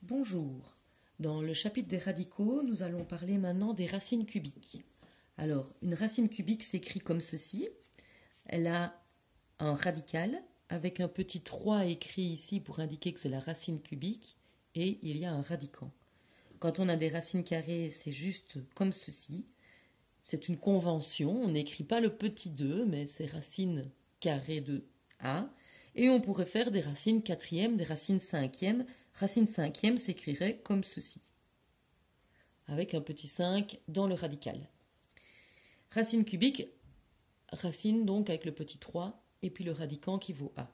Bonjour. Dans le chapitre des radicaux, nous allons parler maintenant des racines cubiques. Alors, une racine cubique s'écrit comme ceci. Elle a un radical avec un petit 3 écrit ici pour indiquer que c'est la racine cubique et il y a un radicand. Quand on a des racines carrées, c'est juste comme ceci. C'est une convention, on n'écrit pas le petit 2, mais c'est racine carrée de A. Et on pourrait faire des racines quatrièmes, des racines cinquièmes. Racine cinquième s'écrirait comme ceci, avec un petit 5 dans le radical. Racine cubique, racine donc avec le petit 3, et puis le radicand qui vaut A.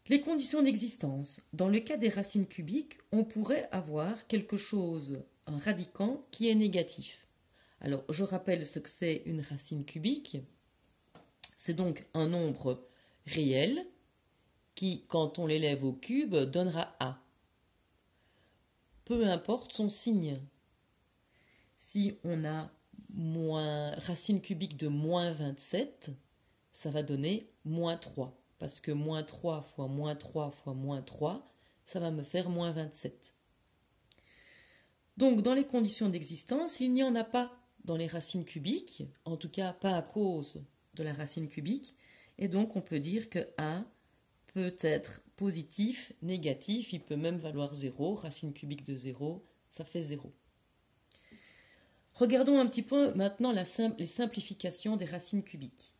Les conditions d'existence. Dans le cas des racines cubiques, on pourrait avoir quelque chose, un radicand, qui est négatif. Alors, je rappelle ce que c'est une racine cubique. C'est donc un nombre réel qui, quand on l'élève au cube, donnera A. Peu importe son signe. Si on a racine cubique de moins 27, ça va donner moins 3. Parce que moins 3 fois moins 3 fois moins 3, ça va me faire moins 27. Donc, dans les conditions d'existence, il n'y en a pas dans les racines cubiques, en tout cas pas à cause de la racine cubique, et donc on peut dire que A peut être positif, négatif, il peut même valoir 0, racine cubique de 0, ça fait 0. Regardons un petit peu maintenant les simplifications des racines cubiques.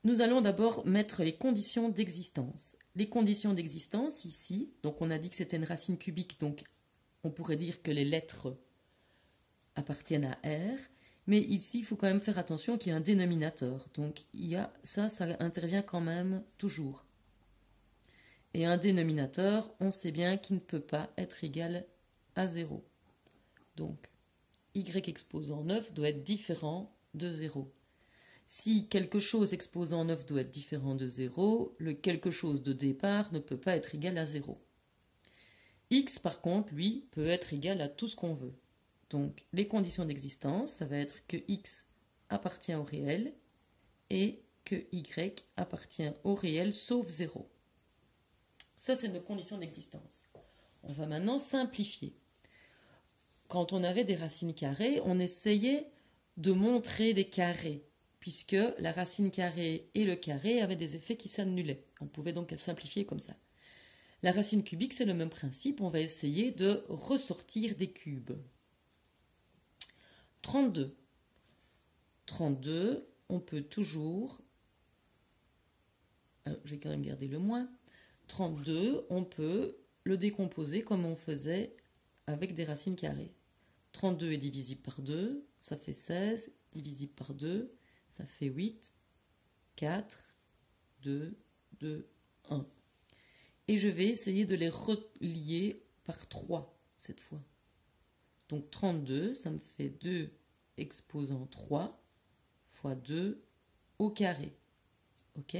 Nous allons d'abord mettre les conditions d'existence. Les conditions d'existence ici, donc on a dit que c'était une racine cubique, donc on pourrait dire que les lettres appartiennent à R, mais ici il faut quand même faire attention qu'il y a un dénominateur, donc il y a ça intervient quand même toujours. Et un dénominateur, on sait bien qu'il ne peut pas être égal à 0. Donc, y exposant 9 doit être différent de 0. Si quelque chose exposant 9 doit être différent de 0, le quelque chose de départ ne peut pas être égal à 0. X, par contre, lui, peut être égal à tout ce qu'on veut. Donc, les conditions d'existence, ça va être que X appartient au réel et que Y appartient au réel sauf 0. Ça, c'est nos conditions d'existence. On va maintenant simplifier. Quand on avait des racines carrées, on essayait de montrer des carrés, puisque la racine carrée et le carré avaient des effets qui s'annulaient. On pouvait donc simplifier comme ça. La racine cubique, c'est le même principe. On va essayer de ressortir des cubes. 32. 32, on peut toujours... je vais quand même garder le moins. 32, on peut le décomposer comme on faisait avec des racines carrées. 32 est divisible par 2, ça fait 16, divisible par 2, ça fait 8, 4, 2, 2, 1. Et je vais essayer de les relier par 3 cette fois. Donc 32, ça me fait 2 exposant 3 fois 2 au carré. Ok ?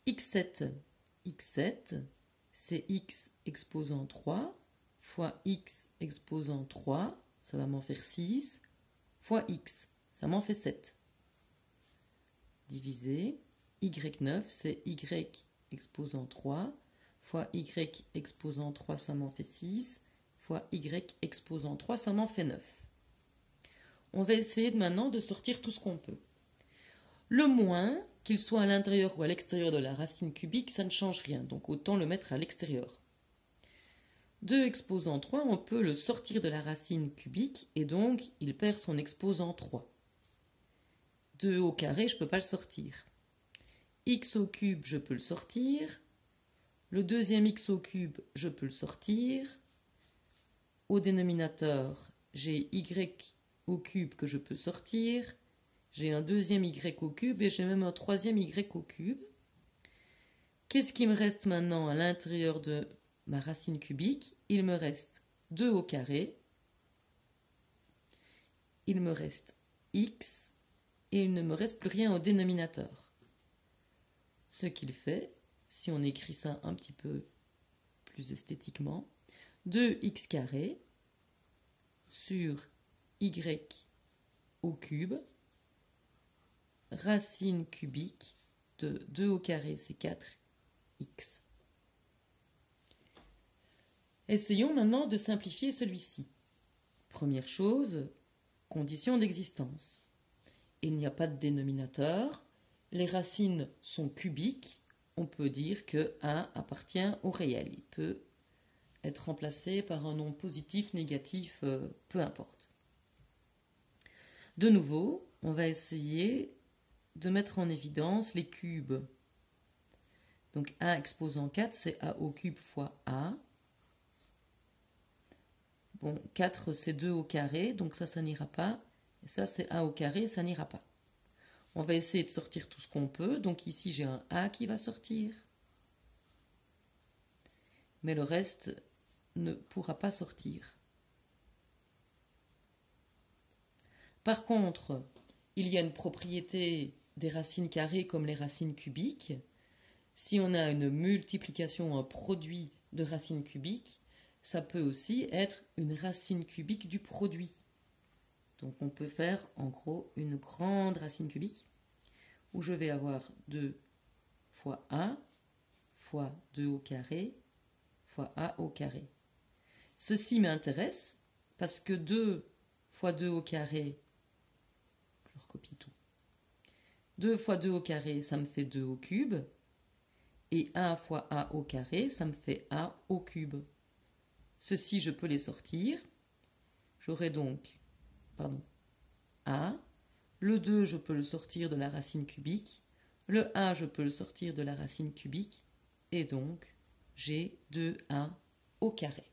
X7, c'est x exposant 3 fois x exposant 3, ça va m'en faire 6, fois x, ça m'en fait 7. Divisé, y9, c'est y exposant 3, fois y exposant 3, ça m'en fait 6, fois y exposant 3, ça m'en fait 9. On va essayer maintenant de sortir tout ce qu'on peut. Le moins, qu'il soit à l'intérieur ou à l'extérieur de la racine cubique, ça ne change rien, donc autant le mettre à l'extérieur. 2 exposant 3, on peut le sortir de la racine cubique, et donc il perd son exposant 3. 2 au carré, je ne peux pas le sortir. X au cube, je peux le sortir. Le deuxième x au cube, je peux le sortir. Au dénominateur, j'ai y au cube que je peux sortir. J'ai un deuxième y au cube et j'ai même un troisième y au cube. Qu'est-ce qui me reste maintenant à l'intérieur de ma racine cubique? Il me reste 2 au carré. Il me reste x et il ne me reste plus rien au dénominateur. Ce qu'il fait, si on écrit ça un petit peu plus esthétiquement, 2x carré sur y au cube, racine cubique de 2 au carré, c'est 4x Essayons maintenant de simplifier celui-ci. Première chose, condition d'existence. Il n'y a pas de dénominateur, les racines sont cubiques, on peut dire que A appartient au réel. Il peut être remplacé par un nom positif, négatif, peu importe. De nouveau, on va essayer de mettre en évidence les cubes. Donc A exposant 4, c'est A au cube fois A. Bon, 4 c'est 2 au carré, donc ça n'ira pas. Et ça c'est A au carré, ça n'ira pas. On va essayer de sortir tout ce qu'on peut. Donc ici j'ai un A qui va sortir. Mais le reste ne pourra pas sortir. Par contre, il y a une propriété des racines carrées comme les racines cubiques. Si on a une multiplication, un produit de racines cubiques, ça peut aussi être une racine cubique du produit. Donc on peut faire en gros une grande racine cubique où je vais avoir 2 fois A fois 2 au carré fois A au carré. Ceci m'intéresse parce que 2 fois 2 au carré, je recopie tout, 2 fois 2 au carré, ça me fait 2 au cube, et 1 fois A au carré, ça me fait A au cube. Ceci, je peux les sortir. J'aurai donc, A. Le 2, je peux le sortir de la racine cubique. Le 1, je peux le sortir de la racine cubique. Et donc, j'ai 2A au carré.